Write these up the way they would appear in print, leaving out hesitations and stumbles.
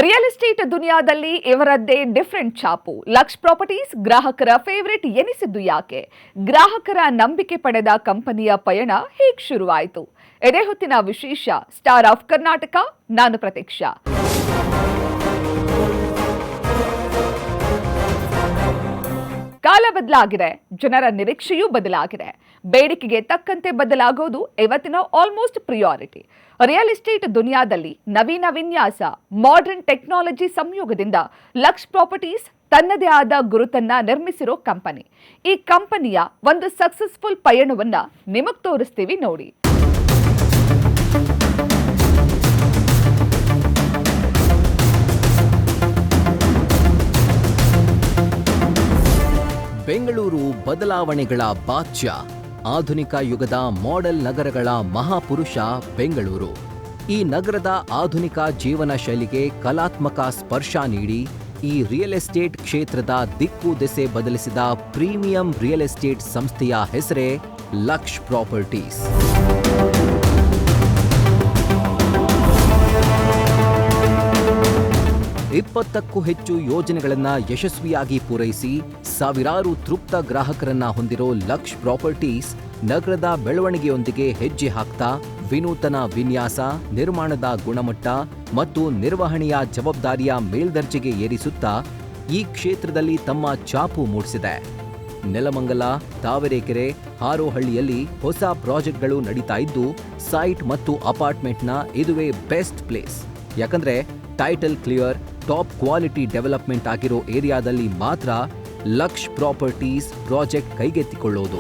Real estate ದುನಿಯಾದಲ್ಲಿ ಇವರದ್ದೇ different ಛಾಪು. ಲಕ್ಷ್ properties ಗ್ರಾಹಕರ favourite ಎನಿಸಿದ್ದು ಯಾಕೆ? ಗ್ರಾಹಕರ ನಂಬಿಕೆ ಪಡೆದ ಕಂಪನಿಯ ಪಯಣ ಹೇಗೆ ಶುರುವಾಯಿತು? ಇದೇ ಹೊತ್ತಿನ ವಿಶೇಷ ಸ್ಟಾರ್ ಆಫ್ ಕರ್ನಾಟಕ. ನಾನು ಪ್ರತೀಕ್ಷಾ. ಕಾಲ ಬದಲಾಗಿದೆ, ಜನರ ನಿರೀಕ್ಷೆಯೂ ಬದಲಾಗಿದೆ. ಬೇಡಿಕೆಗೆ ತಕ್ಕಂತೆ ಬದಲಾಗೋದು ಇವತ್ತಿನ ಆಲ್ಮೋಸ್ಟ್ ಪ್ರಿಯಾರಿಟಿ. ರಿಯಲ್ ಎಸ್ಟೇಟ್ ದುನಿಯಾದಲ್ಲಿ ನವೀನ ವಿನ್ಯಾಸ, ಮಾಡರ್ನ್ ಟೆಕ್ನಾಲಜಿ ಸಂಯೋಗದಿಂದ ಲಕ್ಷ್ ಪ್ರಾಪರ್ಟೀಸ್ ತನ್ನದೇ ಆದ ಗುರುತನ್ನ ನಿರ್ಮಿಸಿರೋ ಕಂಪನಿ. ಈ ಕಂಪನಿಯ ಒಂದು ಸಕ್ಸಸ್ಫುಲ್ ಪಯಣವನ್ನ ನಿಮಗ್ ತೋರಿಸ್ತೀವಿ ನೋಡಿ. ಬೆಂಗಳೂರು ಬದಲಾವಣೆಗಳ ಬಾದ್ಯ, ಆಧುನಿಕ ಯುಗದ ಮಾಡೆಲ್ ನಗರಗಳ ಮಹಾಪುರುಷ ಬೆಂಗಳೂರು. ಈ ನಗರದ ಆಧುನಿಕ ಜೀವನ ಶೈಲಿಗೆ ಕಲಾತ್ಮಕ ಸ್ಪರ್ಶ ನೀಡಿ ಈ ರಿಯಲ್ ಎಸ್ಟೇಟ್ ಕ್ಷೇತ್ರದ ದಿಕ್ಕು ದೆಸೆ ಬದಲಿಸಿದ ಪ್ರೀಮಿಯಂ ರಿಯಲ್ ಎಸ್ಟೇಟ್ ಸಂಸ್ಥೆಯ ಹೆಸರೇ ಲಕ್ಷ್ ಪ್ರಾಪರ್ಟೀಸ್. 20ಕ್ಕೂ ಹೆಚ್ಚು ಯೋಜನೆಗಳನ್ನು ಯಶಸ್ವಿಯಾಗಿ ಪೂರೈಸಿ ಸಾವಿರಾರು ತೃಪ್ತ ಗ್ರಾಹಕರನ್ನ ಹೊಂದಿರೋ ಲಕ್ಷ್ ಪ್ರಾಪರ್ಟೀಸ್ ನಗರದ ಬೆಳವಣಿಗೆಯೊಂದಿಗೆ ಹೆಜ್ಜೆ ಹಾಕ್ತಾ ವಿನೂತನ ವಿನ್ಯಾಸ, ನಿರ್ಮಾಣದ ಗುಣಮಟ್ಟ ಮತ್ತು ನಿರ್ವಹಣೆಯ ಜವಾಬ್ದಾರಿಯ ಮೇಲ್ದರ್ಜೆಗೆ ಏರಿಸುತ್ತಾ ಈ ಕ್ಷೇತ್ರದಲ್ಲಿ ತಮ್ಮ ಛಾಪು ಮೂಡಿಸಿದೆ. ನೆಲಮಂಗಲ, ತಾವರೆಕೆರೆ, ಹಾರೋಹಳ್ಳಿಯಲ್ಲಿ ಹೊಸ ಪ್ರಾಜೆಕ್ಟ್ಗಳು ನಡೀತಾ ಇದ್ದು ಸೈಟ್ ಮತ್ತು ಅಪಾರ್ಟ್ಮೆಂಟ್ನ ಇದುವೇ ಬೆಸ್ಟ್ ಪ್ಲೇಸ್. ಯಾಕಂದ್ರೆ title clear, top quality development ಆಗಿರೋ ಏರಿಯಾದಲ್ಲಿ ಮಾತ್ರ ಲಕ್ಷ್ ಪ್ರಾಪರ್ಟೀಸ್ ಪ್ರಾಜೆಕ್ಟ್ ಕೈಗೆತ್ತಿಕೊಳ್ಳೋದು.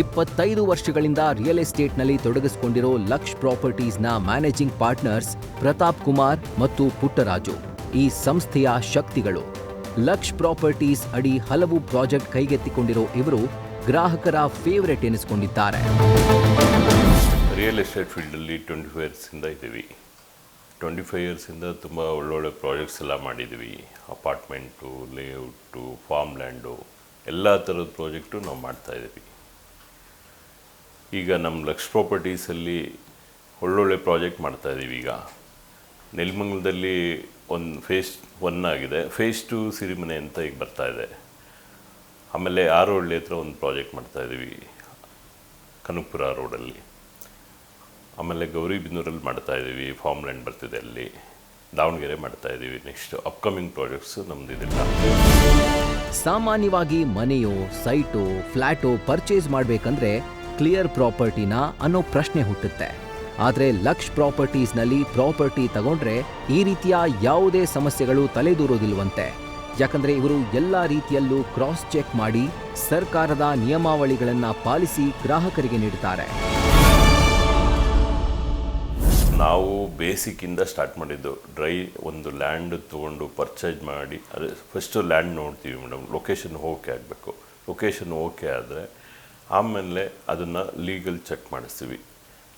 ಇಪ್ಪತ್ತೈದು ವರ್ಷಗಳಿಂದ ರಿಯಲ್ ಎಸ್ಟೇಟ್ನಲ್ಲಿ ತೊಡಗಿಸಿಕೊಂಡಿರೋ ಲಕ್ಷ್ ಪ್ರಾಪರ್ಟೀಸ್ನ ಮ್ಯಾನೇಜಿಂಗ್ ಪಾರ್ಟ್ನರ್ಸ್ ಪ್ರತಾಪ್ ಕುಮಾರ್ ಮತ್ತು ಪುಟ್ಟರಾಜು ಈ ಸಂಸ್ಥೆಯ ಶಕ್ತಿಗಳು. ಲಕ್ಷ್ ಪ್ರಾಪರ್ಟೀಸ್ ಅಡಿ ಹಲವು ಪ್ರಾಜೆಕ್ಟ್ ಕೈಗೆತ್ತಿಕೊಂಡಿರೋ ಇವರು ಗ್ರಾಹಕರ ಫೇವರೇಟ್ ಎನಿಸಿಕೊಂಡಿದ್ದಾರೆ. ರಿಯಲ್ ಎಸ್ಟೇಟ್ ಫೀಲ್ಡಲ್ಲಿ 25 ಇಯರ್ಸಿಂದ ಇದ್ದೀವಿ. 25 ಇಯರ್ಸಿಂದ ತುಂಬ ಒಳ್ಳೊಳ್ಳೆ ಪ್ರಾಜೆಕ್ಟ್ಸ್ ಎಲ್ಲ ಮಾಡಿದ್ದೀವಿ. ಅಪಾರ್ಟ್ಮೆಂಟು, ಲೇಔಟು, ಫಾರ್ಮ್ ಲ್ಯಾಂಡು, ಎಲ್ಲ ಥರದ ಪ್ರಾಜೆಕ್ಟು ನಾವು ಮಾಡ್ತಾಯಿದ್ದೀವಿ. ಈಗ ನಮ್ಮ ಲಕ್ಷ್ ಪ್ರಾಪರ್ಟೀಸಲ್ಲಿ ಒಳ್ಳೊಳ್ಳೆ ಪ್ರಾಜೆಕ್ಟ್ ಮಾಡ್ತಾಯಿದ್ದೀವಿ. ಈಗ ನೆಲಮಂಗಲದಲ್ಲಿ ಒಂದು ಫೇಸ್ 1 ಆಗಿದೆ, ಫೇಸ್ 2 ಸಿರಿಮನೆ ಅಂತ ಈಗ ಬರ್ತಾಯಿದೆ. ಆಮೇಲೆ ಆರೋಹಳ್ಳಿ ಹತ್ರ ಒಂದು ಪ್ರಾಜೆಕ್ಟ್ ಮಾಡ್ತಾಯಿದ್ದೀವಿ, ಕನಕಪುರ ರೋಡಲ್ಲಿ. ಆಮೇಲೆ ಗೌರಿಬಿದನೂರಲ್ಲಿ ಮಾಡ್ತಾಯಿದ್ದೀವಿ, ಫಾರ್ಮ್ ಲ್ಯಾಂಡ್ ಬರ್ತಿದೆ ಅಲ್ಲಿ. ದಾವಣಗೆರೆ ಮಾಡ್ತಾಯಿದ್ದೀವಿ. ನೆಕ್ಸ್ಟ್ ಅಪ್ಕಮಿಂಗ್ ಪ್ರಾಜೆಕ್ಟ್ಸು ನಮ್ಮದಿದೆಲ್ಲ. ಸಾಮಾನ್ಯವಾಗಿ ಮನೆಯೋ, ಸೈಟೋ, ಫ್ಲ್ಯಾಟೋ ಪರ್ಚೇಸ್ ಮಾಡಬೇಕಂದ್ರೆ ಕ್ಲಿಯರ್ ಪ್ರಾಪರ್ಟಿನ ಅನ್ನೋ ಪ್ರಶ್ನೆ ಹುಟ್ಟುತ್ತೆ. ಆದರೆ ಲಕ್ಷ್ ಪ್ರಾಪರ್ಟೀಸ್ನಲ್ಲಿ ಪ್ರಾಪರ್ಟಿ ತಗೊಂಡ್ರೆ ಈ ರೀತಿಯ ಯಾವುದೇ ಸಮಸ್ಯೆಗಳು ತಲೆದೂರೋದಿಲ್ವಂತೆ. ಯಾಕಂದ್ರೆ ಇವರು ಎಲ್ಲ ರೀತಿಯಲ್ಲೂ ಕ್ರಾಸ್ ಚೆಕ್ ಮಾಡಿ ಸರ್ಕಾರದ ನಿಯಮಾವಳಿಗಳನ್ನು ಪಾಲಿಸಿ ಗ್ರಾಹಕರಿಗೆ ನೀಡುತ್ತಾರೆ. ನಾವು ಬೇಸಿಕ್ಕಿಂದ ಸ್ಟಾರ್ಟ್ ಮಾಡಿದ್ದು ಒಂದು ಲ್ಯಾಂಡ್ ತೊಗೊಂಡು ಪರ್ಚೇಸ್ ಮಾಡಿ, ಅದೇ ಫಸ್ಟು ಲ್ಯಾಂಡ್ ನೋಡ್ತೀವಿ ಮೇಡಮ್. ಲೊಕೇಶನ್ ಓಕೆ ಆಗಬೇಕು. ಲೊಕೇಶನ್ ಓಕೆ ಆದರೆ ಆಮೇಲೆ ಅದನ್ನು ಲೀಗಲ್ ಚೆಕ್ ಮಾಡಿಸ್ತೀವಿ.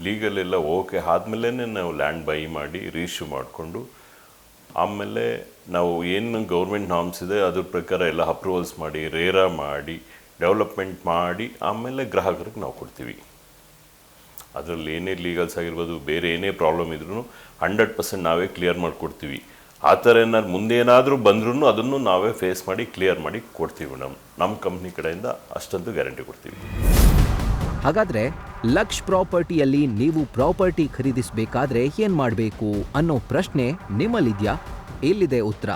ಲೀಗಲ್ ಎಲ್ಲ ಓಕೆ ಆದಮೇಲೆ ನಾವು ಲ್ಯಾಂಡ್ ಬೈ ಮಾಡಿ ರಿಜಿಸ್ಟ್ರು ಮಾಡಿಕೊಂಡು ಆಮೇಲೆ ನಾವು ಏನು ಗೌರ್ಮೆಂಟ್ ನಾರ್ಮ್ಸ್ ಇದೆ ಅದ್ರ ಪ್ರಕಾರ ಎಲ್ಲ ಅಪ್ರೂವಲ್ಸ್ ಮಾಡಿ, ರೇರಾ ಮಾಡಿ, ಡೆವಲಪ್ಮೆಂಟ್ ಮಾಡಿ ಆಮೇಲೆ ಗ್ರಾಹಕರಿಗೆ ನಾವು ಕೊಡ್ತೀವಿ. ಅದರಲ್ಲಿ ಏನೇ ಲೀಗಲ್ಸ್ ಆಗಿರ್ಬೋದು, ಬೇರೆ ಏನೇ ಪ್ರಾಬ್ಲಮ್ ಇದ್ರೂ 100% ನಾವೇ ಕ್ಲಿಯರ್ ಮಾಡಿಕೊಡ್ತೀವಿ. ಆ ಥರ ಏನಾದ್ರು ಮುಂದೇನಾದರೂ ಬಂದ್ರೂ ಅದನ್ನು ನಾವೇ ಫೇಸ್ ಮಾಡಿ ಕ್ಲಿಯರ್ ಮಾಡಿ ಕೊಡ್ತೀವಿ ಮೇಡಮ್. ನಮ್ಮ ಕಂಪ್ನಿ ಕಡೆಯಿಂದ ಅಷ್ಟಂತೂ ಗ್ಯಾರಂಟಿ ಕೊಡ್ತೀವಿ. ಹಾಗಾದ್ರೆ ಲಕ್ಷ್ ಪ್ರಾಪರ್ಟಿಯಲ್ಲಿ ನೀವು ಪ್ರಾಪರ್ಟಿ ಖರೀದಿಸಬೇಕಾದ್ರೆ ಏನ್ ಮಾಡಬೇಕು ಅನ್ನೋ ಪ್ರಶ್ನೆ ನಿಮ್ಮಲ್ಲಿದ್ಯಾ? ಎಲ್ಲಿದೆ ಉತ್ತರ?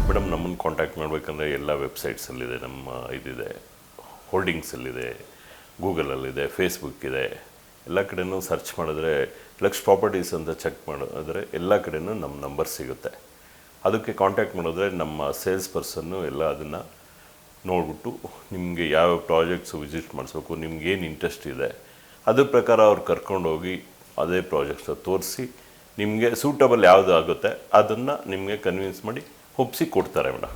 ಮೇಡಮ್, ನಮ್ಮನ್ನು ಕಾಂಟ್ಯಾಕ್ಟ್ ಮಾಡಬೇಕಂದ್ರೆ ಎಲ್ಲ ವೆಬ್ಸೈಟ್ಸಲ್ಲಿದೆ. ನಮ್ಮ ಇದಿದೆ, ಹೋಲ್ಡಿಂಗ್ಸಲ್ಲಿದೆ, ಗೂಗಲಲ್ಲಿದೆ, ಫೇಸ್ಬುಕ್ ಇದೆ. ಎಲ್ಲ ಕಡೆನೂ ಸರ್ಚ್ ಮಾಡಿದ್ರೆ ಲಕ್ಷ್ ಪ್ರಾಪರ್ಟೀಸ್ ಅಂತ ಚೆಕ್ ಮಾಡಿದ್ರೆ ಎಲ್ಲ ಕಡೆನೂ ನಮ್ಮ ನಂಬರ್ ಸಿಗುತ್ತೆ. ಅದಕ್ಕೆ ಕಾಂಟ್ಯಾಕ್ಟ್ ಮಾಡಿದ್ರೆ ನಮ್ಮ ಸೇಲ್ಸ್ ಪರ್ಸನ್ನು ಎಲ್ಲ ಅದನ್ನು ನೋಡ್ಬಿಟ್ಟು ನಿಮಗೆ ಯಾವ ಪ್ರಾಜೆಕ್ಟ್ಸು ವಿಸಿಟ್ ಮಾಡಿಸ್ಬೇಕು, ನಿಮ್ಗೇನು ಇಂಟ್ರೆಸ್ಟ್ ಇದೆ ಅದ್ರ ಪ್ರಕಾರ ಅವ್ರು ಕರ್ಕೊಂಡೋಗಿ ಅದೇ ಪ್ರಾಜೆಕ್ಟ್ಸ ತೋರಿಸಿ ನಿಮಗೆ ಸೂಟಬಲ್ ಯಾವುದು ಆಗುತ್ತೆ ಅದನ್ನು ನಿಮಗೆ ಕನ್ವಿನ್ಸ್ ಮಾಡಿ ಒಪ್ಪಿಸಿ ಕೊಡ್ತಾರೆ ಮೇಡಮ್.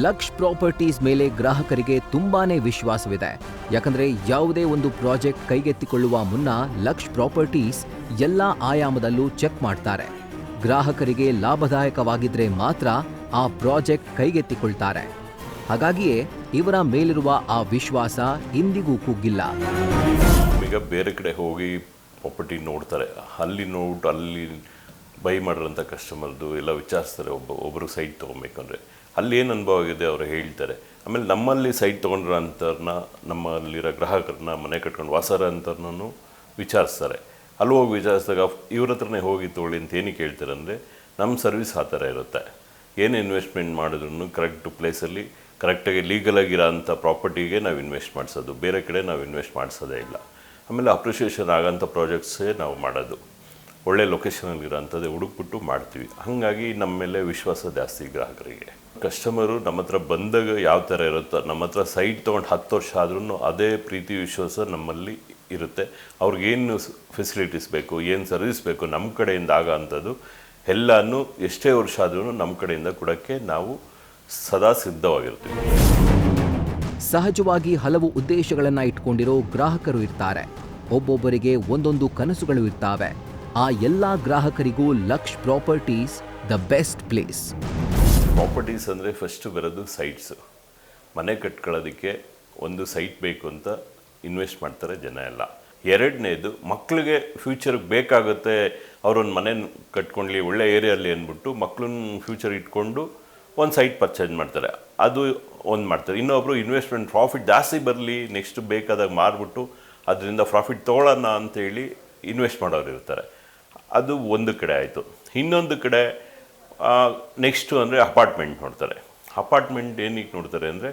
ಲಕ್ಷ್ ಪ್ರಾಪರ್ಟೀಸ್ ಮೇಲೆ ಗ್ರಾಹಕರಿಗೆ ತುಂಬಾನೇ ವಿಶ್ವಾಸವಿದೆ. ಯಾಕಂದ್ರೆ ಯಾವುದೇ ಒಂದು ಪ್ರಾಜೆಕ್ಟ್ ಕೈಗೆತ್ತಿಕೊಳ್ಳುವ ಮುನ್ನ ಲಕ್ಷ್ ಪ್ರಾಪರ್ಟೀಸ್ ಎಲ್ಲ ಆಯಾಮದಲ್ಲೂ ಚೆಕ್ ಮಾಡ್ತಾರೆ. ಗ್ರಾಹಕರಿಗೆ ಲಾಭದಾಯಕವಾಗಿದ್ರೆ ಮಾತ್ರ ಆ ಪ್ರಾಜೆಕ್ಟ್ ಕೈಗೆತ್ತಿಕೊಳ್ತಾರೆ. ಹಾಗಾಗಿಯೇ ಇವರ ಮೇಲಿರುವ ಆ ವಿಶ್ವಾಸ ಇಂದಿಗೂ ಕುಗ್ಗಿಲ್ಲ. ಈಗ ಬೇರೆ ಕಡೆ ಹೋಗಿ ಪ್ರಾಪರ್ಟಿ ನೋಡ್ತಾರೆ, ಅಲ್ಲಿ ನೋಡ್ಬಿಟ್ಟು ಅಲ್ಲಿ ಬೈ ಮಾಡಿರೋಂಥ ಕಸ್ಟಮರ್ದು ಎಲ್ಲ ವಿಚಾರಿಸ್ತಾರೆ. ಒಬ್ಬರು ಸೈಟ್ ತೊಗೊಬೇಕಂದ್ರೆ ಅಲ್ಲಿ ಏನು ಅನುಭವ ಆಗಿದೆ ಅವರು ಹೇಳ್ತಾರೆ. ಆಮೇಲೆ ನಮ್ಮಲ್ಲಿ ಸೈಟ್ ತೊಗೊಂಡ್ರ ಅಂಥವ್ರನ್ನ, ನಮ್ಮಲ್ಲಿರೋ ಗ್ರಾಹಕರನ್ನ, ಮನೆ ಕಟ್ಕೊಂಡು ವಾಸರ ಅಂಥವ್ರನ್ನೂ ವಿಚಾರಿಸ್ತಾರೆ. ಅಲ್ಲಿ ಹೋಗಿ ವಿಚಾರಿಸಿದಾಗ ಇವ್ರ ಹತ್ರನೇ ಹೋಗಿ ತೊಗೊಳ್ಳಿ ಅಂತ ಏನಕ್ಕೆ ಹೇಳ್ತಾರೆ ಅಂದರೆ, ನಮ್ಮ ಸರ್ವಿಸ್ ಆ ಥರ ಇರುತ್ತೆ. ಏನು ಇನ್ವೆಸ್ಟ್ಮೆಂಟ್ ಮಾಡಿದ್ರು ಕರೆಕ್ಟ್ ಪ್ಲೇಸಲ್ಲಿ ಕರೆಕ್ಟಾಗಿ ಲೀಗಲಾಗಿರೋ ಅಂಥ ಪ್ರಾಪರ್ಟಿಗೆ ನಾವು ಇನ್ವೆಸ್ಟ್ ಮಾಡಿಸೋದು, ಬೇರೆ ಕಡೆ ನಾವು ಇನ್ವೆಸ್ಟ್ ಮಾಡಿಸೋದೇ ಇಲ್ಲ. ಆಮೇಲೆ ಅಪ್ರಿಷಿಯೇಷನ್ ಆಗೋಂಥ ಪ್ರಾಜೆಕ್ಟ್ಸೇ ನಾವು ಮಾಡೋದು, ಒಳ್ಳೆ ಲೊಕೇಶನಲ್ಲಿರೋ ಅಂಥದ್ದೇ ಹುಡುಕ್ಬಿಟ್ಟು ಮಾಡ್ತೀವಿ. ಹಾಗಾಗಿ ನಮ್ಮ ಮೇಲೆ ವಿಶ್ವಾಸ ಜಾಸ್ತಿ ಗ್ರಾಹಕರಿಗೆ. ಕಸ್ಟಮರು ನಮ್ಮ ಹತ್ರ ಬಂದಾಗ ಯಾವ ಥರ ಇರುತ್ತೋ, ನಮ್ಮ ಹತ್ರ ಸೈಟ್ ತೊಗೊಂಡು 10 ವರ್ಷ ಆದ್ರೂ ಅದೇ ಪ್ರೀತಿ ವಿಶ್ವಾಸ ನಮ್ಮಲ್ಲಿ ಇರುತ್ತೆ. ಅವ್ರಿಗೇನು ಫೆಸಿಲಿಟೀಸ್ ಬೇಕು, ಏನು ಸರ್ವಿಸ್ ಬೇಕು ನಮ್ಮ ಕಡೆಯಿಂದ ಆಗೋ ಅಂಥದ್ದು ಎಲ್ಲನೂ ಎಷ್ಟೇ ವರ್ಷ ಆದ್ರೂ ನಮ್ಮ ಕಡೆಯಿಂದ ಕೊಡೋಕ್ಕೆ ನಾವು ಸದಾ ಸಿದ್ಧವಾಗಿರ್ತೀವಿ. ಸಹಜವಾಗಿ ಹಲವು ಉದ್ದೇಶಗಳನ್ನ ಇಟ್ಕೊಂಡಿರೋ ಗ್ರಾಹಕರು ಇರ್ತಾರೆ. ಒಬ್ಬೊಬ್ಬರಿಗೆ ಒಂದೊಂದು ಕನಸುಗಳು ಇರ್ತಾವೆ. ಆ ಎಲ್ಲ ಗ್ರಾಹಕರಿಗೂ Laksh properties the best place. Properties ಅಂದರೆ ಫಸ್ಟು ಬರೋದು ಸೈಟ್ಸು. ಮನೆ ಕಟ್ಕೊಳ್ಳೋದಕ್ಕೆ ಒಂದು ಸೈಟ್ ಬೇಕು ಅಂತ ಇನ್ವೆಸ್ಟ್ ಮಾಡ್ತಾರೆ ಜನ ಎಲ್ಲ. ಎರಡನೇದು, ಮಕ್ಕಳಿಗೆ ಫ್ಯೂಚರ್ಗೆ ಬೇಕಾಗುತ್ತೆ, ಅವರೊಂದು ಮನೆ ಕಟ್ಕೊಳ್ಳಿ ಒಳ್ಳೆ ಏರಿಯಲ್ಲಿ ಅಂದ್ಬಿಟ್ಟು ಮಕ್ಕಳನ್ನ ಫ್ಯೂಚರ್ ಇಟ್ಕೊಂಡು ಒಂದು ಸೈಟ್ ಪರ್ಚೇಸ್ ಮಾಡ್ತಾರೆ, ಅದು ಒಂದು ಮಾಡ್ತಾರೆ. ಇನ್ನೊಬ್ಬರು ಇನ್ವೆಸ್ಟ್ಮೆಂಟ್ ಪ್ರಾಫಿಟ್ ಜಾಸ್ತಿ ಬರಲಿ, ನೆಕ್ಸ್ಟ್ ಬೇಕಾದಾಗ ಮಾರ್ಬಿಟ್ಟು ಅದರಿಂದ ಪ್ರಾಫಿಟ್ ತೊಗೊಳ್ಳೋಣ ಅಂತೇಳಿ ಇನ್ವೆಸ್ಟ್ ಮಾಡೋರು ಇರ್ತಾರೆ. ಅದು ಒಂದು ಕಡೆ ಆಯಿತು. ಇನ್ನೊಂದು ಕಡೆ ನೆಕ್ಸ್ಟು ಅಂದರೆ ಅಪಾರ್ಟ್ಮೆಂಟ್ ನೋಡ್ತಾರೆ. ಅಪಾರ್ಟ್ಮೆಂಟ್ ಏನಕ್ಕೆ ನೋಡ್ತಾರೆ ಅಂದರೆ,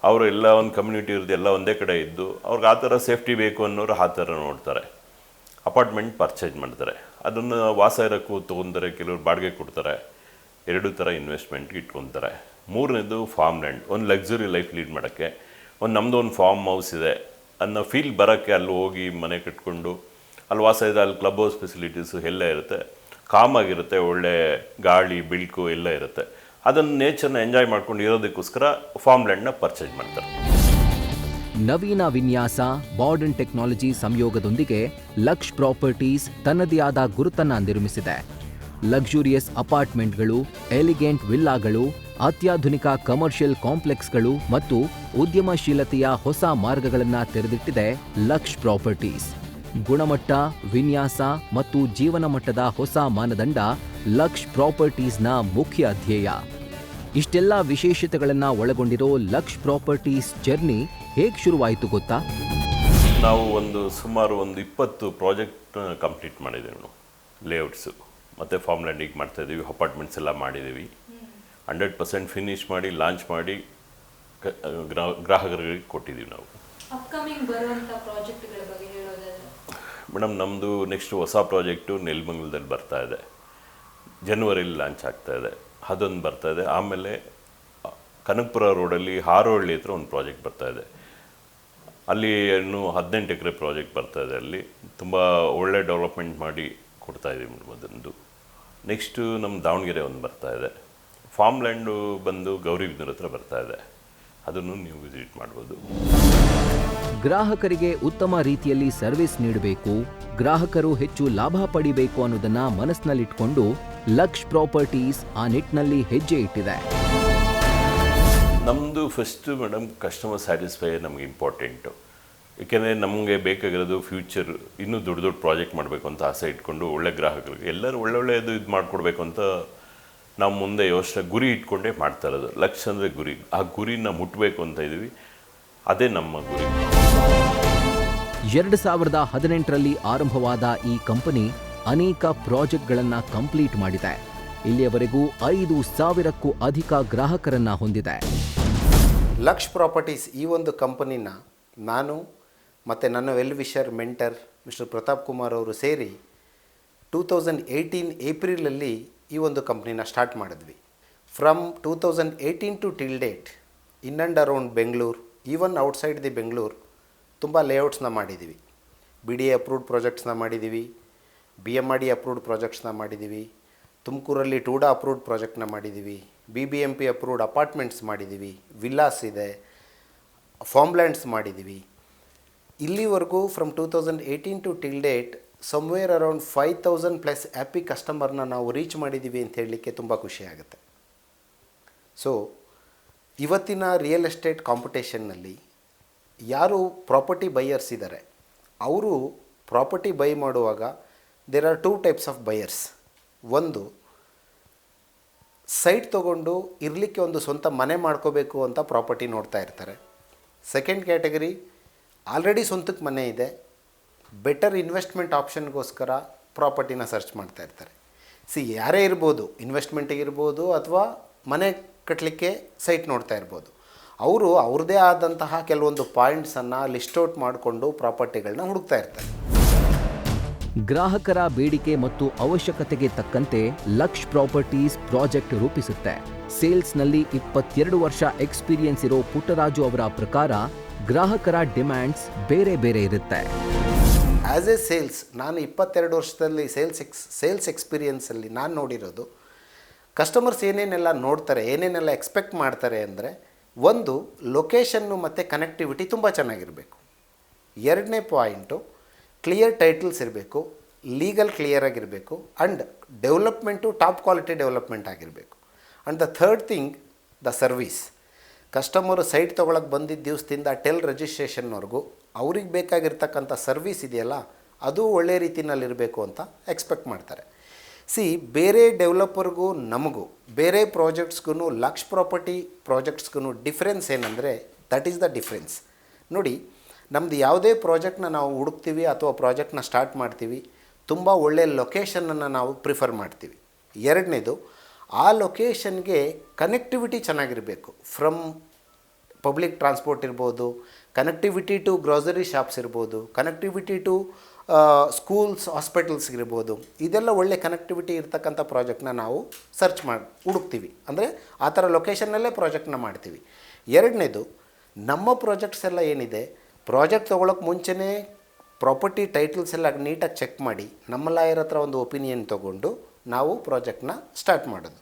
ಅವರು ಎಲ್ಲ ಒಂದು ಕಮ್ಯುನಿಟಿ ಇರೋದು ಎಲ್ಲ ಒಂದೇ ಕಡೆ ಇದ್ದು ಅವ್ರಿಗೆ ಆ ಥರ ಸೇಫ್ಟಿ ಬೇಕು ಅನ್ನೋರು ಆ ಥರ ನೋಡ್ತಾರೆ, ಅಪಾರ್ಟ್ಮೆಂಟ್ ಪರ್ಚೇಸ್ ಮಾಡ್ತಾರೆ. ಅದನ್ನು ವಾಸ ಇರೋಕ್ಕೂ ತೊಗೊತಾರೆ, ಕೆಲವರು ಬಾಡಿಗೆ ಕೊಡ್ತಾರೆ. ಎರಡೂ ಥರ ಇನ್ವೆಸ್ಟ್ಮೆಂಟ್ಗೆ ಇಟ್ಕೊತಾರೆ. ಮೂರನೇದು ಫಾರ್ಮ್ ಲ್ಯಾಂಡ್, ಒಂದು ಲಕ್ಸುರಿ ಲೈಫ್ ಲೀಡ್ ಮಾಡೋಕ್ಕೆ, ನಮ್ಮದು ಒಂದು ಫಾರ್ಮ್ ಹೌಸ್ ಇದೆ ಅನ್ನೋ ಫೀಲ್ ಬರೋಕ್ಕೆ ಅಲ್ಲಿ ಹೋಗಿ ಮನೆ ಕಟ್ಕೊಂಡು ಅಲ್ಲಿ ವಾಸ ಇದೆ. ಅಲ್ಲಿ ಕ್ಲಬ್ ಹೌಸ್ ಫೆಸಿಲಿಟೀಸು ಎಲ್ಲ ಇರುತ್ತೆ, ಕಾಮಾಗಿರುತ್ತೆ, ಒಳ್ಳೆ ಗಾಳಿ ಬೆಳಕು ಎಲ್ಲ ಇರುತ್ತೆ. ಅದನ್ನು ನೇಚರ್ನ ಎಂಜಾಯ್ ಮಾಡ್ಕೊಂಡು ಇರೋದಕ್ಕೋಸ್ಕರ ಫಾರ್ಮ್ ಲ್ಯಾಂಡ್ನ ಪರ್ಚೇಸ್ ಮಾಡ್ತಾರೆ. ನವೀನ ವಿನ್ಯಾಸ, ಮಾಡರ್ನ್ ಟೆಕ್ನಾಲಜಿ ಸಂಯೋಗದೊಂದಿಗೆ ಲಕ್ಷ್ ಪ್ರಾಪರ್ಟೀಸ್ ತನ್ನದೇ ಆದ ಗುರುತನ್ನ ನಿರ್ಮಿಸಿದೆ. ಲಕ್ಸುರಿಯಸ್ ಅಪಾರ್ಟ್ಮೆಂಟ್ಗಳು, ಎಲಿಗೆಂಟ್ ವಿಲ್ಲಾಗಳು, ಅತ್ಯಾಧುನಿಕ ಕಮರ್ಷಿಯಲ್ ಕಾಂಪ್ಲೆಕ್ಸ್ಗಳು ಮತ್ತು ಉದ್ಯಮಶೀಲತೆಯ ಹೊಸ ಮಾರ್ಗಗಳನ್ನು ತೆರೆದಿಟ್ಟಿದೆ ಲಕ್ಷ್ ಪ್ರಾಪರ್ಟೀಸ್. ಗುಣಮಟ್ಟ, ವಿನ್ಯಾಸ ಮತ್ತು ಜೀವನ ಮಟ್ಟದ ಹೊಸ ಮಾನದಂಡ ಲಕ್ಷ್ ಪ್ರಾಪರ್ಟೀಸ್ನ ಮುಖ್ಯ ಧ್ಯೇಯ. ಇಷ್ಟೆಲ್ಲ ವಿಶೇಷತೆಗಳನ್ನ ಒಳಗೊಂಡಿರೋ ಲಕ್ಷ್ ಪ್ರಾಪರ್ಟೀಸ್ ಜರ್ನಿ ಹೇಗೆ ಶುರುವಾಯಿತು ಗೊತ್ತಾ? ನಾವು ಸುಮಾರು 20 ಪ್ರಾಜೆಕ್ಟ್ ಕಂಪ್ಲೀಟ್ ಮಾಡಿದ್ದೀವಿ. ನಾವು ಲೇಔಟ್ಸು ಮತ್ತು ಫಾರ್ಮ್ ಲ್ಯಾಂಡಿಗೆ ಮಾಡ್ತಾಯಿದ್ದೀವಿ, ಅಪಾರ್ಟ್ಮೆಂಟ್ಸ್ ಎಲ್ಲ ಮಾಡಿದ್ದೀವಿ. 100% ಫಿನಿಶ್ ಮಾಡಿ ಲಾಂಚ್ ಮಾಡಿ ಗ್ರಾಹಕರಿಗೆ ಕೊಟ್ಟಿದ್ದೀವಿ. ನಾವು ಅಪ್ಕಮಿಂಗ್ ಬರುವಂಥ ಪ್ರಾಜೆಕ್ಟ್ಗಳ ಬಗ್ಗೆ ಹೇಳೋದಾದ್ರೆ ಮೇಡಮ್, ನಮ್ಮದು ನೆಕ್ಸ್ಟ್ ಹೊಸ ಪ್ರಾಜೆಕ್ಟು ನೆಲಮಂಗಲದಲ್ಲಿ ಬರ್ತಾ ಇದೆ, ಜನವರಿಲಿ ಲಾಂಚ್ ಆಗ್ತಾ ಇದೆ, ಅದೊಂದು ಬರ್ತಾ ಇದೆ. ಆಮೇಲೆ ಕನಕಪುರ ರೋಡಲ್ಲಿ ಹಾರೋಹಳ್ಳಿ ಹತ್ರ ಒಂದು ಪ್ರಾಜೆಕ್ಟ್ ಬರ್ತಾ ಇದೆ, ಅಲ್ಲಿ ಇನ್ನೂ 18 ಎಕರೆ ಪ್ರಾಜೆಕ್ಟ್ ಬರ್ತಾ ಇದೆ. ಅಲ್ಲಿ ತುಂಬ ಒಳ್ಳೆ ಡೆವಲಪ್ಮೆಂಟ್ ಮಾಡಿ ಕೊಡ್ತಾ ಇದ್ದೀವಿ ಮೇಡಮ್ ಅದೊಂದು. ನೆಕ್ಸ್ಟು ನಮ್ಮ ದಾವಣಗೆರೆ ಒಂದು ಬರ್ತಾ ಇದೆ. ಫಾರ್ಮ್ ಲ್ಯಾಂಡು ಬಂದು ಗೌರಿಬಿದನೂರು ಹತ್ರ ಬರ್ತಾ ಇದೆ, ಅದನ್ನು ನೀವು ವಿಸಿಟ್ ಮಾಡ್ಬೋದು. ಗ್ರಾಹಕರಿಗೆ ಉತ್ತಮ ರೀತಿಯಲ್ಲಿ ಸರ್ವಿಸ್ ನೀಡಬೇಕು, ಗ್ರಾಹಕರು ಹೆಚ್ಚು ಲಾಭ ಪಡಿಬೇಕು ಅನ್ನೋದನ್ನ ಮನಸ್ಸಿನಲ್ಲಿಟ್ಕೊಂಡು ಲಕ್ಷ್ ಪ್ರಾಪರ್ಟೀಸ್ ಆ ನಿಟ್ಟಿನಲ್ಲಿ ಹೆಜ್ಜೆ ಇಟ್ಟಿದೆ. ನಮ್ಮದು ಫಸ್ಟು ಮೇಡಮ್ ಕಸ್ಟಮರ್ ಸ್ಯಾಟಿಸ್ಫೈ ನಮಗೆ ಇಂಪಾರ್ಟೆಂಟು. ಏಕೆಂದರೆ ನಮಗೆ ಬೇಕಾಗಿರೋದು ಫ್ಯೂಚರ್ ಇನ್ನೂ ದೊಡ್ಡ ದೊಡ್ಡ ಪ್ರಾಜೆಕ್ಟ್ ಮಾಡಬೇಕು ಅಂತ ಆಸೆ ಇಟ್ಕೊಂಡು ಒಳ್ಳೆ ಗ್ರಾಹಕರಿಗೆ ಎಲ್ಲರೂ ಒಳ್ಳೊಳ್ಳೆಯದು ಇದು ಮಾಡಿಕೊಡ್ಬೇಕು ಅಂತ ನಾವು ಮುಂದೆ ಯೋಚನೆ ಗುರಿ ಇಟ್ಕೊಂಡೇ ಮಾಡ್ತಾ ಇರೋದು. ಲಕ್ಷ ಅಂದರೆ ಗುರಿ, ಆ ಗುರಿನ ಮುಟ್ಟಬೇಕು ಅಂತ ಇದ್ದೀವಿ, ಅದೇ ನಮ್ಮ ಗುರಿ. 2018ರಲ್ಲಿ ಆರಂಭವಾದ ಈ ಕಂಪನಿ ಅನೇಕ ಪ್ರಾಜೆಕ್ಟ್ಗಳನ್ನು ಕಂಪ್ಲೀಟ್ ಮಾಡಿದೆ. ಇಲ್ಲಿಯವರೆಗೂ 5,000ಕ್ಕೂ ಅಧಿಕ ಗ್ರಾಹಕರನ್ನ ಹೊಂದಿದೆ. ಲಕ್ಷ್ ಪ್ರಾಪರ್ಟೀಸ್ ಈ ಒಂದು ಕಂಪನಿನ ನಾನು ಮತ್ತು ನನ್ನ well wisher mentor mister Pratap Kumar ಅವರು ಸೇರಿ 2018 ಏಪ್ರಿಲಲ್ಲಿ ಈ ಒಂದು ಕಂಪ್ನಿನ ಸ್ಟಾರ್ಟ್ ಮಾಡಿದ್ವಿ. From 2018 to till date in and around Bengaluru, even outside the Bengaluru ತುಂಬ ಲೇಔಟ್ಸ್ನ ಮಾಡಿದ್ದೀವಿ. BDA ಅಪ್ರೂವ್ಡ್ ಪ್ರಾಜೆಕ್ಟ್ಸ್ನ ಮಾಡಿದ್ದೀವಿ, BMRD ಅಪ್ರೂವ್ಡ್ ಪ್ರಾಜೆಕ್ಟ್ಸ್ನ ಮಾಡಿದ್ದೀವಿ, ತುಮಕೂರಲ್ಲಿ ಟೂಡಾ ಅಪ್ರೂವ್ಡ್ ಪ್ರಾಜೆಕ್ಟ್ನ ಮಾಡಿದ್ದೀವಿ, BBMP ಅಪ್ರೂವ್ಡ್ ಅಪಾರ್ಟ್ಮೆಂಟ್ಸ್ ಮಾಡಿದ್ದೀವಿ, ವಿಲ್ಲಾಸ್ ಇದೆ, ಫಾರ್ಮ್ ಲ್ಯಾಂಡ್ಸ್ ಮಾಡಿದ್ದೀವಿ. ಇಲ್ಲಿವರೆಗೂ from 2018 to till date somewhere around 5,000+ happy ಕಸ್ಟಮರ್ನ ನಾವು ರೀಚ್ ಮಾಡಿದ್ದೀವಿ ಅಂತ ಹೇಳಲಿಕ್ಕೆ ತುಂಬ ಖುಷಿಯಾಗುತ್ತೆ. ಸೊ ಇವತ್ತಿನ ರಿಯಲ್ ಎಸ್ಟೇಟ್ ಕಾಂಪಿಟೇಷನ್ನಲ್ಲಿ ಯಾರು ಪ್ರಾಪರ್ಟಿ ಬೈಯರ್ಸ್ ಇದ್ದಾರೆ ಅವರು ಪ್ರಾಪರ್ಟಿ ಬೈ ಮಾಡುವಾಗ there are 2 types of buyers. ಒಂದು, ಸೈಟ್ ತೊಗೊಂಡು ಇರಲಿಕ್ಕೆ ಒಂದು ಸ್ವಂತ ಮನೆ ಮಾಡ್ಕೋಬೇಕು ಅಂತ ಪ್ರಾಪರ್ಟಿ ನೋಡ್ತಾ ಇರ್ತಾರೆ. ಸೆಕೆಂಡ್ ಕ್ಯಾಟಗರಿ, ಆಲ್ರೆಡಿ ಸ್ವಂತಕ್ಕೆ ಮನೆ ಇದೆ, ಬೆಟರ್ ಇನ್ವೆಸ್ಟ್ಮೆಂಟ್ ಆಪ್ಷನ್ಗೋಸ್ಕರ ಪ್ರಾಪರ್ಟಿನ ಸರ್ಚ್ ಮಾಡ್ತಾ ಇರ್ತಾರೆ. ಯಾರೇ ಇರ್ಬೋದು, ಇನ್ವೆಸ್ಟ್ಮೆಂಟಿಗೆ ಇರ್ಬೋದು ಅಥವಾ ಮನೆ ಕಟ್ಟಲಿಕ್ಕೆ ಸೈಟ್ ನೋಡ್ತಾ ಇರ್ಬೋದು. ಅವರು ಅವ್ರದ್ದೇ ಆದಂತಹ ಕೆಲವೊಂದು ಪಾಯಿಂಟ್ಸನ್ನು ಲಿಸ್ಟ್ ಔಟ್ ಮಾಡಿಕೊಂಡು ಪ್ರಾಪರ್ಟಿಗಳನ್ನ ಹುಡುಕ್ತಾ ಇರ್ತಾರೆ. ಗ್ರಾಹಕರ ಬೇಡಿಕೆ ಮತ್ತು ಅವಶ್ಯಕತೆಗೆ ತಕ್ಕಂತೆ ಲಕ್ಷ್ ಪ್ರಾಪರ್ಟೀಸ್ ಪ್ರಾಜೆಕ್ಟ್ ರೂಪಿಸುತ್ತೆ. ಸೇಲ್ಸ್ನಲ್ಲಿ 22 ವರ್ಷ ಎಕ್ಸ್ಪೀರಿಯನ್ಸ್ ಇರೋ ಪುಟ್ಟರಾಜು ಅವರ ಪ್ರಕಾರ ಗ್ರಾಹಕರ ಡಿಮ್ಯಾಂಡ್ಸ್ ಬೇರೆ ಬೇರೆ ಇರುತ್ತೆ. ಆ್ಯಸ್ ಎ ಸೇಲ್ಸ್, ನಾನು 22 ವರ್ಷದಲ್ಲಿ ಸೇಲ್ಸ್ ಎಕ್ಸ್ಪೀರಿಯನ್ಸಲ್ಲಿ ನಾನು ನೋಡಿರೋದು, ಕಸ್ಟಮರ್ಸ್ ಏನೇನೆಲ್ಲ ನೋಡ್ತಾರೆ, ಏನೇನೆಲ್ಲ ಎಕ್ಸ್ಪೆಕ್ಟ್ ಮಾಡ್ತಾರೆ ಅಂದರೆ, ಒಂದು, ಲೊಕೇಶನ್ನು ಮತ್ತು ಕನೆಕ್ಟಿವಿಟಿ ತುಂಬ ಚೆನ್ನಾಗಿರಬೇಕು. ಎರಡನೇ ಪಾಯಿಂಟು, ಕ್ಲಿಯರ್ ಟೈಟಲ್ಸ್ ಇರಬೇಕು, ಲೀಗಲ್ ಕ್ಲಿಯರ್ ಆಗಿರಬೇಕು, and development top quality development ಆಗಿರಬೇಕು. And the third thing, the service. Customer site ತೊಗೊಳಕ್ಕೆ ಬಂದಿದ್ದ ದಿವಸದಿಂದ ಟೆಲ್ ರಿಜಿಸ್ಟ್ರೇಷನ್ವರೆಗೂ ಅವ್ರಿಗೆ ಬೇಕಾಗಿರ್ತಕ್ಕಂಥ ಸರ್ವೀಸ್ ಇದೆಯಲ್ಲ, ಅದು ಒಳ್ಳೆ ರೀತಿಯಲ್ಲಿರಬೇಕು ಅಂತ ಎಕ್ಸ್ಪೆಕ್ಟ್ ಮಾಡ್ತಾರೆ. ಬೇರೆ ಡೆವಲಪರ್ಗೂ ನಮಗೂ, ಬೇರೆ ಪ್ರಾಜೆಕ್ಟ್ಸ್ಗೂ, ಲಕ್ಷ್ ಪ್ರಾಪರ್ಟಿ ಪ್ರಾಜೆಕ್ಟ್ಸ್ಗೂ ಡಿಫ್ರೆನ್ಸ್ ಏನಂದರೆ, ದಟ್ ಈಸ್ ದ ಡಿಫ್ರೆನ್ಸ್. ನೋಡಿ, ನಮ್ಮದು ಯಾವುದೇ ಪ್ರಾಜೆಕ್ಟ್ನ ನಾವು ಹುಡುಕ್ತೀವಿ ಅಥವಾ ಪ್ರಾಜೆಕ್ಟ್ನ ಸ್ಟಾರ್ಟ್ ಮಾಡ್ತೀವಿ, ತುಂಬ ಒಳ್ಳೆಯ ಲೊಕೇಶನನ್ನು ನಾವು ಪ್ರಿಫರ್ ಮಾಡ್ತೀವಿ. ಎರಡನೇದು, ಆ ಲೊಕೇಶನ್ಗೆ ಕನೆಕ್ಟಿವಿಟಿ ಚೆನ್ನಾಗಿರಬೇಕು. ಫ್ರಮ್ ಪಬ್ಲಿಕ್ ಟ್ರಾನ್ಸ್ಪೋರ್ಟ್ ಇರ್ಬೋದು, ಕನೆಕ್ಟಿವಿಟಿ ಟು ಗ್ರೋಸರಿ ಶಾಪ್ಸ್ ಇರ್ಬೋದು, ಕನೆಕ್ಟಿವಿಟಿ ಟು ಸ್ಕೂಲ್ಸ್, ಹಾಸ್ಪಿಟಲ್ಸ್ ಇರ್ಬೋದು. ಇದೆಲ್ಲ ಒಳ್ಳೆ ಕನೆಕ್ಟಿವಿಟಿ ಇರ್ತಕ್ಕಂಥ ಪ್ರಾಜೆಕ್ಟ್ನ ನಾವು ಸರ್ಚ್ ಹುಡುಕ್ತೀವಿ. ಅಂದರೆ ಆ ಥರ ಲೊಕೇಶನ್ನಲ್ಲೇ ಪ್ರಾಜೆಕ್ಟ್ನ ಮಾಡ್ತೀವಿ. ಎರಡನೇದು, ನಮ್ಮ ಪ್ರಾಜೆಕ್ಟ್ಸ್ ಎಲ್ಲ ಏನಿದೆ, ಪ್ರಾಜೆಕ್ಟ್ ತೊಗೊಳಕ್ಕೆ ಮುಂಚೆನೇ ಪ್ರಾಪರ್ಟಿ ಟೈಟಲ್ಸ್ ಎಲ್ಲ ನೀಟಾಗಿ ಚೆಕ್ ಮಾಡಿ, ನಮ್ಮ ಲಾಯರ್ ಹತ್ರ ಒಂದು ಒಪಿನಿಯನ್ ತೊಗೊಂಡು ನಾವು ಪ್ರಾಜೆಕ್ಟ್ನ ಸ್ಟಾರ್ಟ್ ಮಾಡೋದು.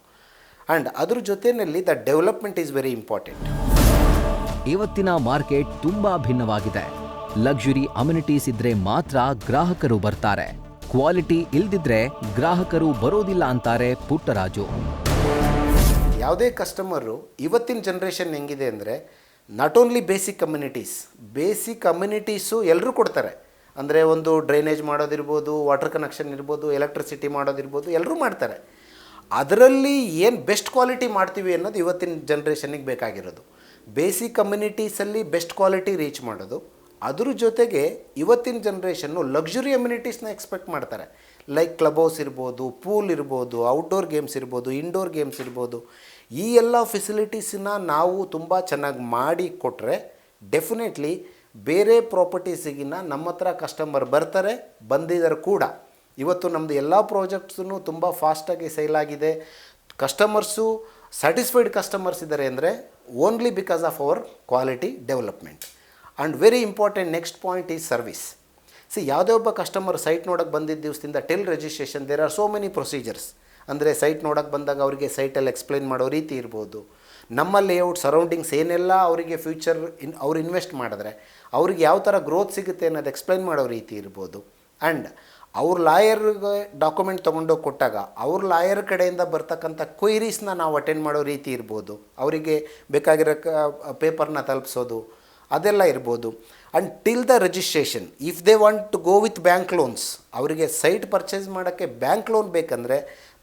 ಆ್ಯಂಡ್ ಅದ್ರ ಜೊತೆಯಲ್ಲಿ the development is very important. ಇವತ್ತಿನ ಮಾರ್ಕೆಟ್ ತುಂಬಾ ಭಿನ್ನವಾಗಿದೆ. ಲಕ್ಸುರಿ ಅಮ್ಯುನಿಟೀಸ್ ಇದ್ರೆ ಮಾತ್ರ ಗ್ರಾಹಕರು ಬರ್ತಾರೆ, ಕ್ವಾಲಿಟಿ ಇಲ್ದಿದ್ರೆ ಗ್ರಾಹಕರು ಬರೋದಿಲ್ಲ ಅಂತಾರೆ ಪುಟ್ಟರಾಜು. ಯಾವುದೇ ಕಸ್ಟಮರು ಇವತ್ತಿನ ಜನ್ರೇಷನ್ ಹೆಂಗಿದೆ ಅಂದರೆ, ನಾಟ್ ಓನ್ಲಿ ಬೇಸಿಕ್ ಕಮ್ಯುನಿಟೀಸು ಎಲ್ಲರೂ ಕೊಡ್ತಾರೆ. ಅಂದರೆ ಒಂದು ಡ್ರೈನೇಜ್ ಮಾಡೋದಿರ್ಬೋದು, ವಾಟರ್ ಕನೆಕ್ಷನ್ ಇರ್ಬೋದು, ಎಲೆಕ್ಟ್ರಿಸಿಟಿ ಮಾಡೋದಿರ್ಬೋದು, ಎಲ್ಲರೂ ಮಾಡ್ತಾರೆ. ಅದರಲ್ಲಿ ಏನು ಬೆಸ್ಟ್ ಕ್ವಾಲಿಟಿ ಮಾಡ್ತೀವಿ ಅನ್ನೋದು ಇವತ್ತಿನ ಜನ್ರೇಷನಿಗೆ ಬೇಕಾಗಿರೋದು. ಬೇಸಿಕ್ ಕಮ್ಯುನಿಟೀಸಲ್ಲಿ ಬೆಸ್ಟ್ ಕ್ವಾಲಿಟಿ ರೀಚ್ ಮಾಡೋದು. ಅದ್ರ ಜೊತೆಗೆ ಇವತ್ತಿನ ಜನ್ರೇಷನ್ನು ಲಕ್ಸುರಿ ಅಮ್ಯುನಿಟೀಸ್ನ ಎಕ್ಸ್ಪೆಕ್ಟ್ ಮಾಡ್ತಾರೆ. ಲೈಕ್ ಕ್ಲಬ್ ಹೌಸ್ ಇರ್ಬೋದು, ಪೂಲ್ ಇರ್ಬೋದು, ಔಟ್ಡೋರ್ ಗೇಮ್ಸ್ ಇರ್ಬೋದು, ಇಂಡೋರ್ ಗೇಮ್ಸ್ ಇರ್ಬೋದು. ಈ ಎಲ್ಲ ಫೆಸಿಲಿಟೀಸನ್ನ ನಾವು ತುಂಬ ಚೆನ್ನಾಗಿ ಮಾಡಿ ಕೊಟ್ಟರೆ ಡೆಫಿನೆಟ್ಲಿ ಬೇರೆ ಪ್ರಾಪರ್ಟೀಸಿಗಿನ್ನ ನಮ್ಮ ಹತ್ರ ಕಸ್ಟಮರ್ ಬರ್ತಾರೆ, ಬಂದಿದ್ದಾರೆ ಕೂಡ. ಇವತ್ತು ನಮ್ಮದು ಎಲ್ಲ ಪ್ರಾಜೆಕ್ಟ್ಸೂ ತುಂಬ ಫಾಸ್ಟಾಗಿ ಸೇಲ್ ಆಗಿದೆ. ಕಸ್ಟಮರ್ಸು ಸ್ಯಾಟಿಸ್ಫೈಡ್ ಕಸ್ಟಮರ್ಸ್ ಇದ್ದಾರೆ ಅಂದರೆ only because of our quality development. And very important next point is service. ಯಾವುದೇ ಒಬ್ಬ ಕಸ್ಟಮರ್ ಸೈಟ್ ನೋಡೋಕ್ಕೆ ಬಂದಿದ್ದ ದಿವಸದಿಂದ till registration there are so many procedures. ಅಂದರೆ ಸೈಟ್ ನೋಡೋಕ್ಕೆ ಬಂದಾಗ ಅವರಿಗೆ ಸೈಟಲ್ಲಿ ಎಕ್ಸ್ಪ್ಲೈನ್ ಮಾಡೋ ರೀತಿ ಇರ್ಬೋದು, ನಮ್ಮ ಲೇಔಟ್ ಸರೌಂಡಿಂಗ್ಸ್ ಏನೆಲ್ಲ ಅವರಿಗೆ ಫ್ಯೂಚರ್ ಅವ್ರು ಇನ್ವೆಸ್ಟ್ ಮಾಡಿದ್ರೆ ಅವ್ರಿಗೆ ಯಾವ ಥರ ಗ್ರೋತ್ ಸಿಗುತ್ತೆ ಅನ್ನೋದು ಎಕ್ಸ್ಪ್ಲೈನ್ ಮಾಡೋ ರೀತಿ ಇರ್ಬೋದು. ಆ್ಯಂಡ್ ಅವ್ರ ಲಾಯರ್ಗೆ ಡಾಕ್ಯುಮೆಂಟ್ ತೊಗೊಂಡೋಗಿ ಕೊಟ್ಟಾಗ ಅವ್ರ ಲಾಯರ್ ಕಡೆಯಿಂದ ಬರ್ತಕ್ಕಂಥ ಕ್ವೈರೀಸ್ನ ನಾವು ಅಟೆಂಡ್ ಮಾಡೋ ರೀತಿ ಇರ್ಬೋದು, ಅವರಿಗೆ ಬೇಕಾಗಿರೋ ಪೇಪರ್ನ ತಲುಪಿಸೋದು ಅದೆಲ್ಲ ಇರ್ಬೋದು. And till the registration, if they want to go with bank loans, ಅವರಿಗೆ ಸೈಟ್ ಪರ್ಚೇಸ್ ಮಾಡೋಕ್ಕೆ ಬ್ಯಾಂಕ್ ಲೋನ್ ಬೇಕಂದರೆ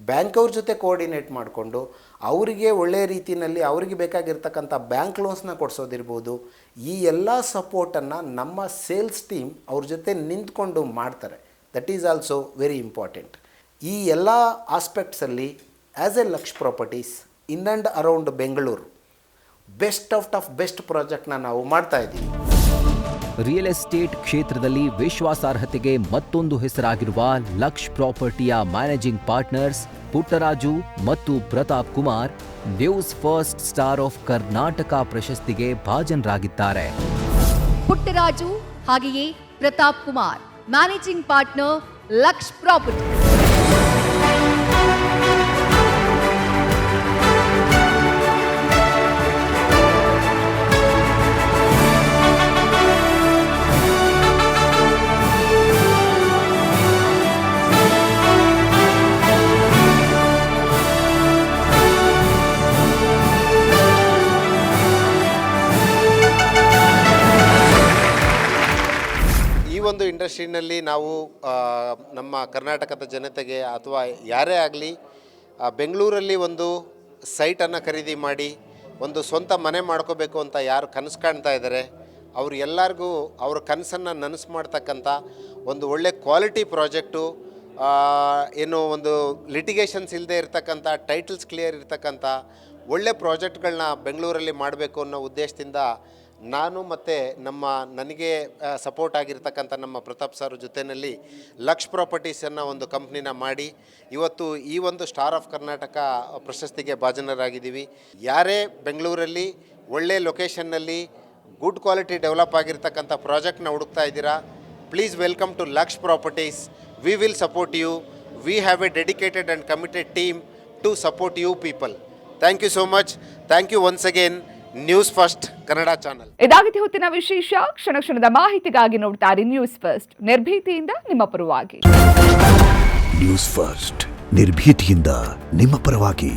ಬ್ಯಾಂಕ್ ಅವ್ರ ಜೊತೆ ಕೋಆರ್ಡಿನೇಟ್ ಮಾಡಿಕೊಂಡು ಅವರಿಗೆ ಒಳ್ಳೆಯ ರೀತಿಯಲ್ಲಿ ಅವರಿಗೆ ಬೇಕಾಗಿರ್ತಕ್ಕಂಥ ಬ್ಯಾಂಕ್ ಲೋನ್ಸ್ನ ಕೊಡಿಸೋದಿರ್ಬೋದು. ಈ ಎಲ್ಲ ಸಪೋರ್ಟನ್ನು ನಮ್ಮ ಸೇಲ್ಸ್ ಟೀಮ್ ಅವ್ರ ಜೊತೆ ನಿಂತ್ಕೊಂಡು ಮಾಡ್ತಾರೆ. That is also very important. ಈ ಎಲ್ಲ ಆಸ್ಪೆಕ್ಟ್ಸಲ್ಲಿ as a Laksh properties in and around Bengaluru best of best ಪ್ರಾಜೆಕ್ಟ್ನ ನಾವು ಮಾಡ್ತಾ ಇದ್ದೀವಿ. ರಿಯಲ್ ಎಸ್ಟೇಟ್ ಕ್ಷೇತ್ರದಲ್ಲಿ ವಿಶ್ವಾಸಾರ್ಹತೆಗೆ ಮತ್ತೊಂದು ಹೆಸರಾಗಿರುವ ಲಕ್ಷ್ ಪ್ರಾಪರ್ಟಿಯ ಮ್ಯಾನೇಜಿಂಗ್ ಪಾರ್ಟ್ನರ್ಸ್ ಪುಟ್ಟರಾಜು ಮತ್ತು Pratap Kumar news first star of Karnataka ಪ್ರಶಸ್ತಿಗೆ ಭಾಜನರಾಗಿದ್ದಾರೆ. ಪುಟ್ಟರಾಜು ಹಾಗೆಯೇ Pratap Kumar, managing partner Laksh property. ಒಂದು ಇಂಡಸ್ಟ್ರಿನಲ್ಲಿ ನಾವು ನಮ್ಮ ಕರ್ನಾಟಕದ ಜನತೆಗೆ ಅಥವಾ ಯಾರೇ ಆಗಲಿ ಬೆಂಗಳೂರಲ್ಲಿ ಒಂದು ಸೈಟನ್ನು ಖರೀದಿ ಮಾಡಿ ಒಂದು ಸ್ವಂತ ಮನೆ ಮಾಡ್ಕೋಬೇಕು ಅಂತ ಯಾರು ಕನಸು ಕಾಣ್ತಾ ಇದ್ದಾರೆ ಅವರು ಎಲ್ಲರಿಗೂ ಅವ್ರ ಕನಸನ್ನು ನನಸು ಮಾಡ್ತಕ್ಕಂಥ ಒಂದು ಒಳ್ಳೆ ಕ್ವಾಲಿಟಿ ಪ್ರಾಜೆಕ್ಟು, ಏನು ಒಂದು ಲಿಟಿಗೇಷನ್ಸ್ ಇಲ್ಲದೆ ಇರತಕ್ಕಂಥ, ಟೈಟಲ್ಸ್ ಕ್ಲಿಯರ್ ಇರತಕ್ಕಂಥ ಒಳ್ಳೆ ಪ್ರಾಜೆಕ್ಟ್ಗಳನ್ನ ಬೆಂಗಳೂರಲ್ಲಿ ಮಾಡಬೇಕು ಅನ್ನೋ ಉದ್ದೇಶದಿಂದ ನಾನು ಮತ್ತು ನನಗೆ ಸಪೋರ್ಟ್ ಆಗಿರ್ತಕ್ಕಂಥ ನಮ್ಮ ಪ್ರತಾಪ್ ಸರ್ ಜೊತೆಯಲ್ಲಿ ಲಕ್ಷ್ ಪ್ರಾಪರ್ಟೀಸನ್ನು ಒಂದು ಕಂಪ್ನಿನ ಮಾಡಿ ಇವತ್ತು ಈ ಒಂದು ಸ್ಟಾರ್ ಆಫ್ ಕರ್ನಾಟಕ ಪ್ರಶಸ್ತಿಗೆ ಭಾಜನರಾಗಿದ್ದೀವಿ. ಯಾರೇ ಬೆಂಗಳೂರಲ್ಲಿ ಒಳ್ಳೆ ಲೊಕೇಶನ್ನಲ್ಲಿ ಗುಡ್ ಕ್ವಾಲಿಟಿ ಡೆವಲಪ್ ಆಗಿರ್ತಕ್ಕಂಥ ಪ್ರಾಜೆಕ್ಟ್ನ ಹುಡುಕ್ತಾ ಇದ್ದೀರಾ, please welcome to Laksh properties. We will support you. We have a dedicated and committed team to support you people. Thank you so much. Thank you once again news first Kannada channel. ಇದಾಗಿತ್ತು ಹೊತ್ತಿನ ವಿಶೇಷ. ಕ್ಷಣ ಕ್ಷಣದ ಮಾಹಿತಿಗಾಗಿ ನೋಡ್ತಾರೆ ನ್ಯೂಸ್ ಫಸ್ಟ್, ನಿರ್ಭೀತಿಯಿಂದ ನಿಮ್ಮ ಪರವಾಗಿ. ನ್ಯೂಸ್ ಫಸ್ಟ್ ನಿರ್ಭೀತಿಯಿಂದ ನಿಮ್ಮ ಪರವಾಗಿ.